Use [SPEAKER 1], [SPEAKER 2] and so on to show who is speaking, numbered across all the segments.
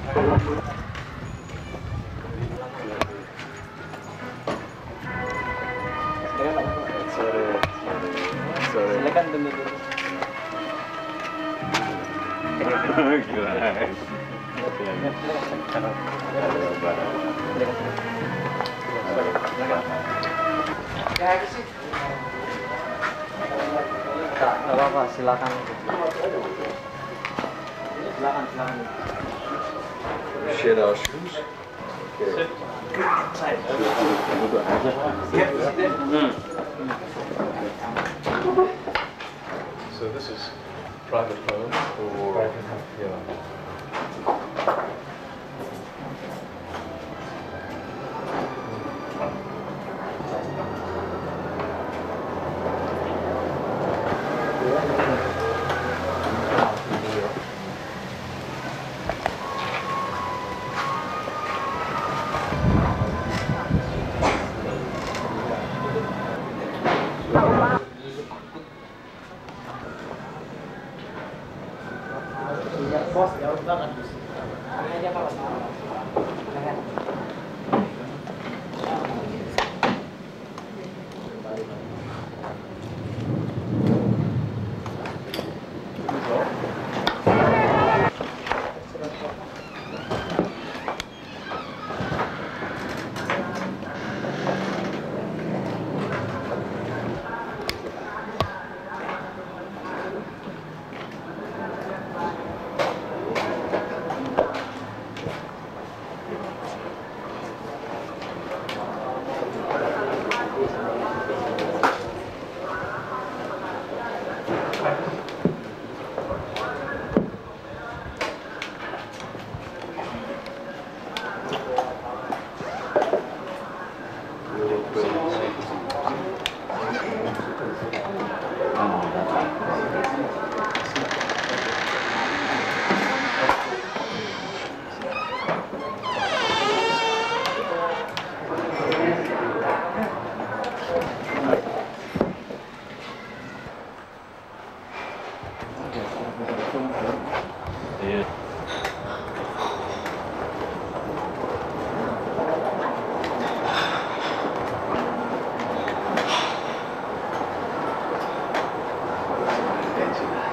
[SPEAKER 1] Silakan dulu. Nggak apa-apa, silakan. Silakan.
[SPEAKER 2] Shed our shoes. Okay. So this is private home or private home.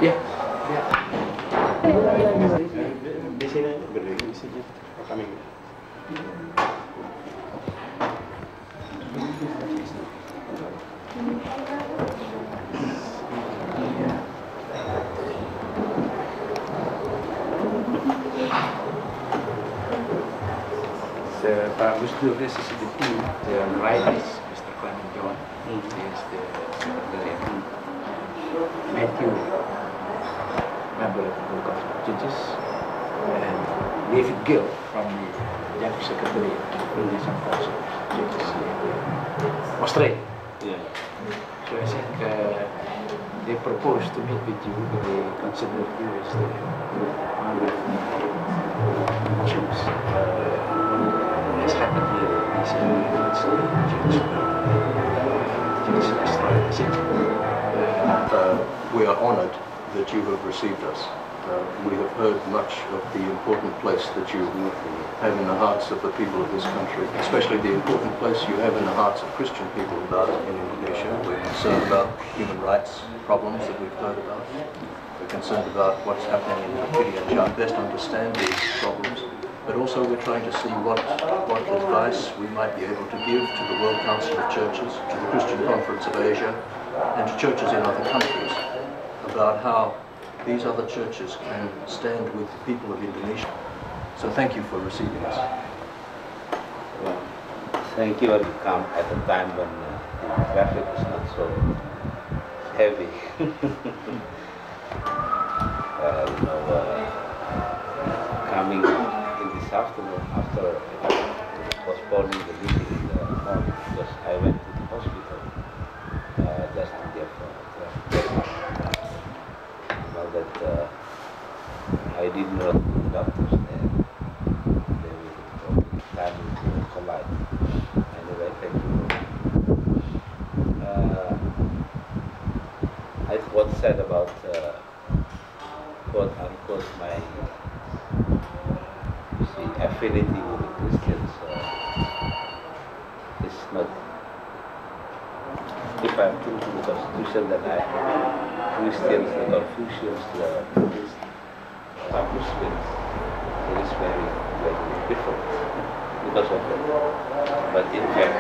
[SPEAKER 2] Yeah.
[SPEAKER 3] Di sini berdiri di sini kami. Pak Gus Dur, this is the team. The right is Mr. Clement John. He is the secretary. Matthew, member of the Board of Judges, and David Gill from the Judge Secretary of the Council of Judges Australia. Yeah. So I think they proposed to meet with you, but they considered you as the one of the Muslims. Has happened here recently. It's the Judge Australia.
[SPEAKER 2] We are honored that you have received us. We have heard much of the important place that you have in the hearts of the people of this country, especially the important place you have in the hearts of Christian people in Indonesia. We're concerned about human rights problems that we've heard about. We're concerned about what's happening in Irian Jaya, best understand these problems, but also we're trying to see what advice we might be able to give to the World Council of Churches, to the Christian Conference of Asia, and to churches in other countries about how these other churches can stand with the people of Indonesia. So thank you for receiving us.
[SPEAKER 4] Well, thank you when you come at a time when the traffic is not so heavy. Coming in this afternoon after postponing the meeting in the morning because I went to the hospital just to get that I didn't know the doctors there. They will time to collide. Anyway, thank you. I what said about quote unquote my affinity with the Christians is not. If I'm true to the Constitution, then I Christians, the Confucians, the Buddhists, Muslims, it is very, very different because of that. But in fact,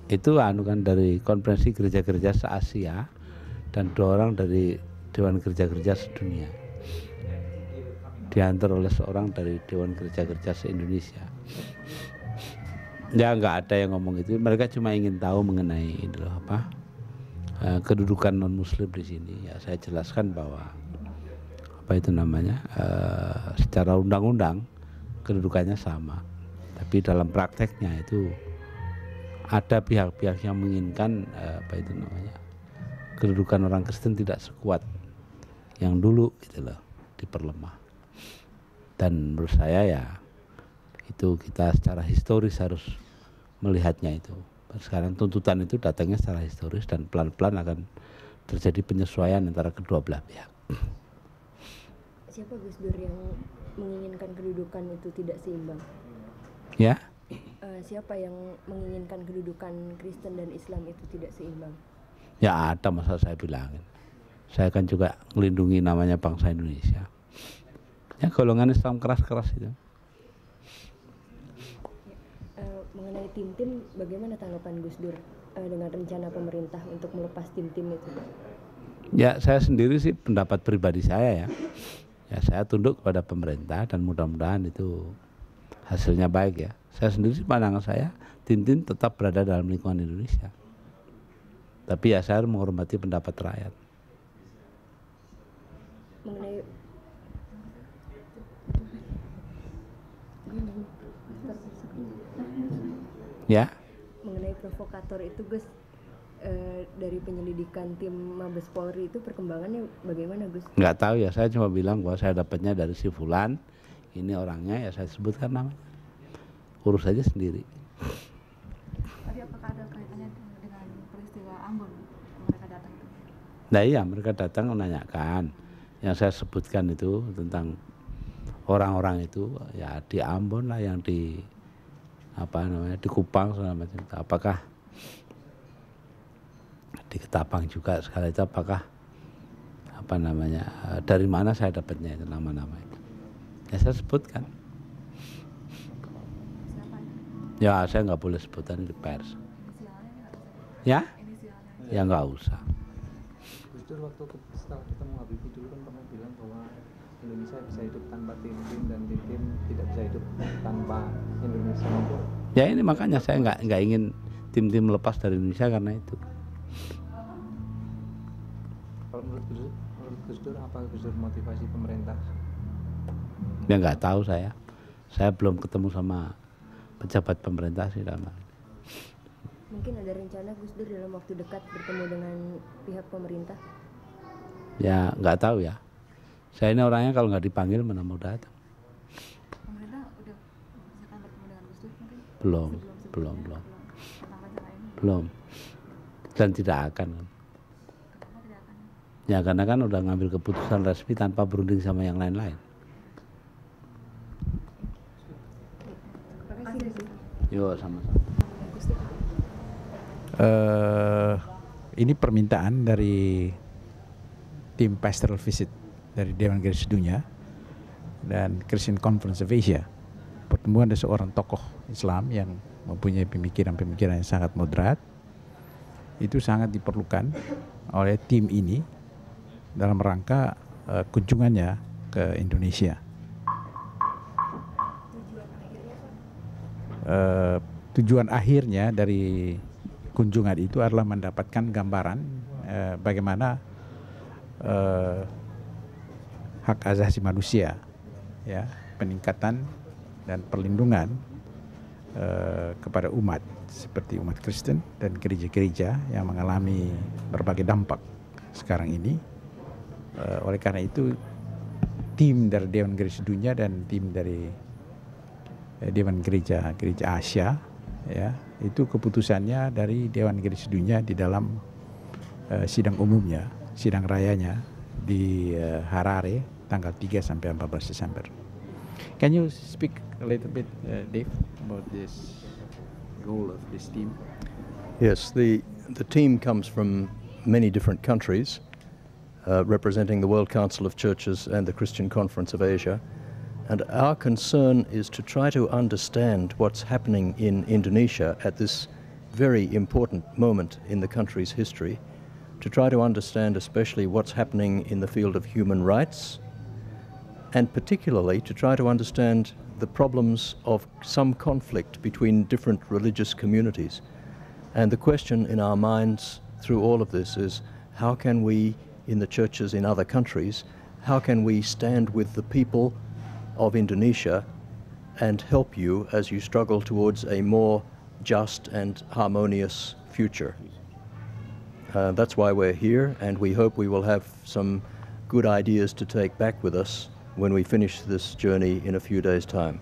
[SPEAKER 5] itu kan dari konferensi gereja-gereja se-Asia dan 2 orang dari Dewan Gereja-Gereja sedunia, diantar oleh seorang dari Dewan Gereja-Gereja se-Indonesia. Ya nggak ada yang ngomong itu, mereka cuma ingin tahu mengenai kedudukan non Muslim di sini. Ya saya jelaskan bahwa secara undang-undang kedudukannya sama, tapi dalam prakteknya itu ada pihak-pihak yang menginginkan kedudukan orang Kristen tidak sekuat yang dulu gitu loh, diperlemah. Dan menurut saya ya itu kita secara historis harus melihatnya itu. Sekarang tuntutan itu datangnya secara historis dan pelan-pelan akan terjadi penyesuaian antara kedua belah pihak.
[SPEAKER 6] Siapa Gus Dur yang menginginkan kedudukan itu tidak seimbang?
[SPEAKER 5] Ya?
[SPEAKER 6] Siapa yang menginginkan kedudukan Kristen dan Islam itu tidak seimbang?
[SPEAKER 5] Ya ada, masa saya bilangin. Saya kan juga melindungi namanya bangsa Indonesia. Ya golongan Islam keras-keras itu.
[SPEAKER 6] Mengenai tim-tim, bagaimana tanggapan Gus Dur dengan rencana pemerintah untuk melepas tim-tim itu?
[SPEAKER 5] Ya saya sendiri sih pendapat pribadi saya ya. Ya saya tunduk kepada pemerintah dan mudah-mudahan itu hasilnya baik ya. Saya sendiri sih pandangan saya tim-tim tetap berada dalam lingkungan Indonesia. Tapi ya saya harus menghormati pendapat rakyat.
[SPEAKER 6] Mengenai
[SPEAKER 5] ya?
[SPEAKER 6] Mengenai provokator itu Gus, dari penyelidikan tim Mabes Polri itu perkembangannya bagaimana Gus?
[SPEAKER 5] Nggak tahu ya, saya cuma bilang bahwa saya dapatnya dari si Fulan, ini orangnya ya saya sebutkan namanya. Urus saja sendiri.
[SPEAKER 7] Tapi apakah ada kaitannya dengan peristiwa Ambon mereka datang itu?
[SPEAKER 5] Nah iya, mereka datang menanyakan yang saya sebutkan itu tentang orang-orang itu ya di Ambon lah, yang di di Kupang segala macam. Apakah di Ketapang juga sekali itu, apakah dari mana saya dapatnya itu nama-nama itu? Ya saya sebutkan. Ya saya nggak boleh sebutan di pers. Ya? Ya nggak usah.
[SPEAKER 8] Gus Dur waktu setelah ketemu Habibie dulu kan pernah bilang bahwa Indonesia bisa hidup tanpa tim-tim dan tim-tim tidak bisa hidup tanpa Indonesia.
[SPEAKER 5] Ya ini makanya saya nggak ingin tim-tim lepas dari Indonesia karena itu.
[SPEAKER 8] Kalau menurut Gus Dur apa Gus Dur motivasi pemerintah?
[SPEAKER 5] Ya nggak tahu saya. Saya belum ketemu sama pejabat pemerintah sih dalam hal ini.
[SPEAKER 6] Mungkin ada rencana Gus Dur dalam waktu dekat bertemu dengan pihak pemerintah?
[SPEAKER 5] Ya nggak tahu ya. Saya ini orangnya kalau nggak dipanggil mana mau datang.
[SPEAKER 7] Pemerintah udah misalkan bertemu dengan Gus Dur mungkin?
[SPEAKER 5] Belum. Dan tidak akan.
[SPEAKER 7] Kenapa tidak akan?
[SPEAKER 5] Ya karena kan udah ngambil keputusan resmi tanpa berunding sama yang lain-lain. Yo sama-sama.
[SPEAKER 3] Ini permintaan dari tim pastoral visit dari Dewan Gereja Sedunia dan Christian Conference of Asia. Pertemuan ada seorang tokoh Islam yang mempunyai pemikiran-pemikiran yang sangat moderat. Itu sangat diperlukan oleh tim ini dalam rangka kunjungannya ke Indonesia. Tujuan akhirnya dari kunjungan itu adalah mendapatkan gambaran bagaimana hak asasi manusia, ya, peningkatan dan perlindungan kepada umat seperti umat Kristen dan gereja-gereja yang mengalami berbagai dampak
[SPEAKER 9] sekarang ini. Oleh karena itu tim dari Dewan Gereja Dunia dan tim dari Dewan Gereja Asia, ya, itu keputusannya dari Dewan Gereja Dunia di dalam sidang umumnya, sidang rayanya di Harare tanggal 3 sampai 14 Desember. Can you speak a little bit, Dave, about this goal of this team?
[SPEAKER 2] Yes, the team comes from many different countries, representing the World Council of Churches and the Christian Conference of Asia. And our concern is to try to understand what's happening in Indonesia at this very important moment in the country's history, to try to understand especially what's happening in the field of human rights, and particularly to try to understand the problems of some conflict between different religious communities. And the question in our minds through all of this is, how can we, in the churches in other countries, how can we stand with the people of Indonesia and help you as you struggle towards a more just and harmonious future? That's why we're here, and we hope we will have some good ideas to take back with us when we finish this journey in a few days' time.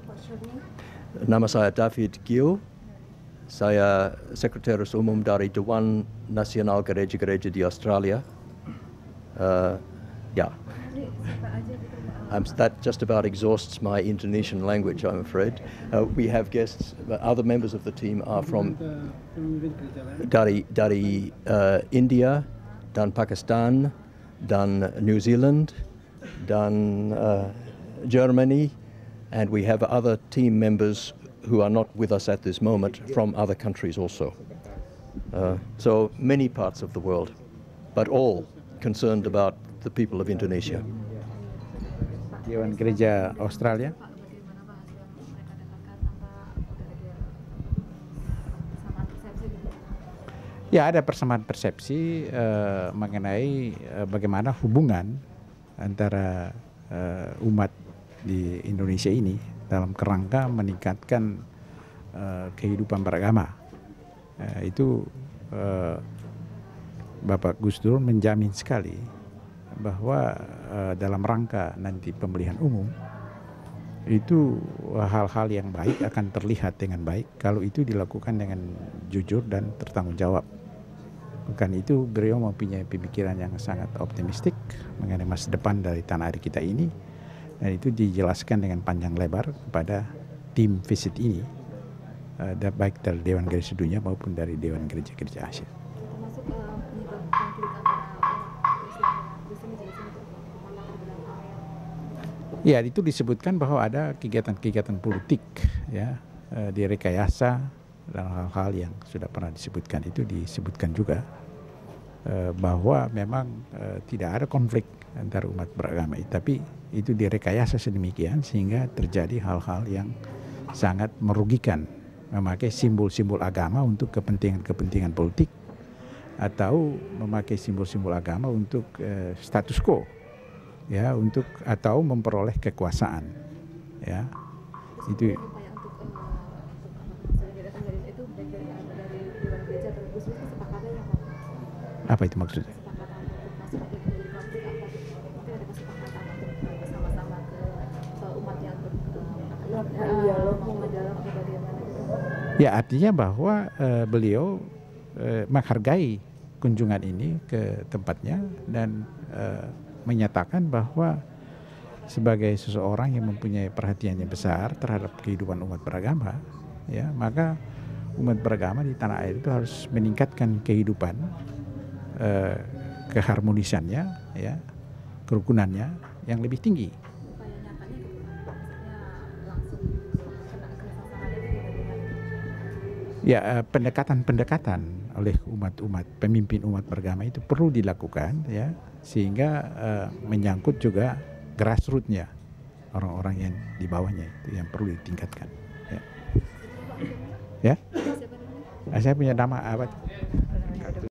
[SPEAKER 6] What's your name?
[SPEAKER 2] Nama saya David Gill. Saya Sekretaris Umum dari Dewan Nasional Gereja-Gereja di Australia. Yeah. That just about exhausts my Indonesian language, I'm afraid. We have guests. Other members of the team are from dari India, dan Pakistan, dan New Zealand, dan Germany, and we have other team members who are not with us at this moment from other countries also. So many parts of the world, but all concerned about the people of Indonesia.
[SPEAKER 9] Dewan Gereja Australia. Ya, ada persamaan persepsi mengenai bagaimana hubungan antara umat di Indonesia ini dalam kerangka meningkatkan kehidupan beragama. Itu Bapak Gus Dur menjamin sekali bahwa dalam rangka nanti pemilihan umum itu hal-hal yang baik akan terlihat dengan baik kalau itu dilakukan dengan jujur dan bertanggung jawab. Bukan itu, beliau mempunyai pemikiran yang sangat optimistik mengenai masa depan dari tanah air kita ini, dan itu dijelaskan dengan panjang lebar kepada tim visit ini, baik dari Dewan Gereja Dunia maupun dari Dewan Gereja-Gereja Asia.
[SPEAKER 7] Termasuk penyebab konflik antara Islam dan Kristen di sini untuk latar belakang.
[SPEAKER 9] Ya, itu disebutkan bahwa ada kegiatan-kegiatan politik, ya, direkayasa dan hal-hal yang sudah pernah disebutkan itu disebutkan juga bahwa memang tidak ada konflik antara umat beragama, tapi itu direkayasa sedemikian sehingga terjadi hal-hal yang sangat merugikan, memakai simbol-simbol agama untuk kepentingan-kepentingan politik atau memakai simbol-simbol agama untuk status quo, ya, untuk atau memperoleh kekuasaan, ya. Itu apa itu maksudnya? Ya, artinya bahwa beliau menghargai kunjungan ini ke tempatnya dan menyatakan bahwa sebagai seseorang yang mempunyai perhatian yang besar terhadap kehidupan umat beragama, ya, maka umat beragama di tanah air itu harus meningkatkan kehidupan, keharmonisannya, ya, kerukunannya yang lebih tinggi. Ya, pendekatan-pendekatan oleh umat-umat, pemimpin umat beragama itu perlu dilakukan, ya, sehingga menyangkut juga grassroots-nya, orang-orang yang di bawahnya itu yang perlu ditingkatkan. Ya, ya? Saya punya nama apa?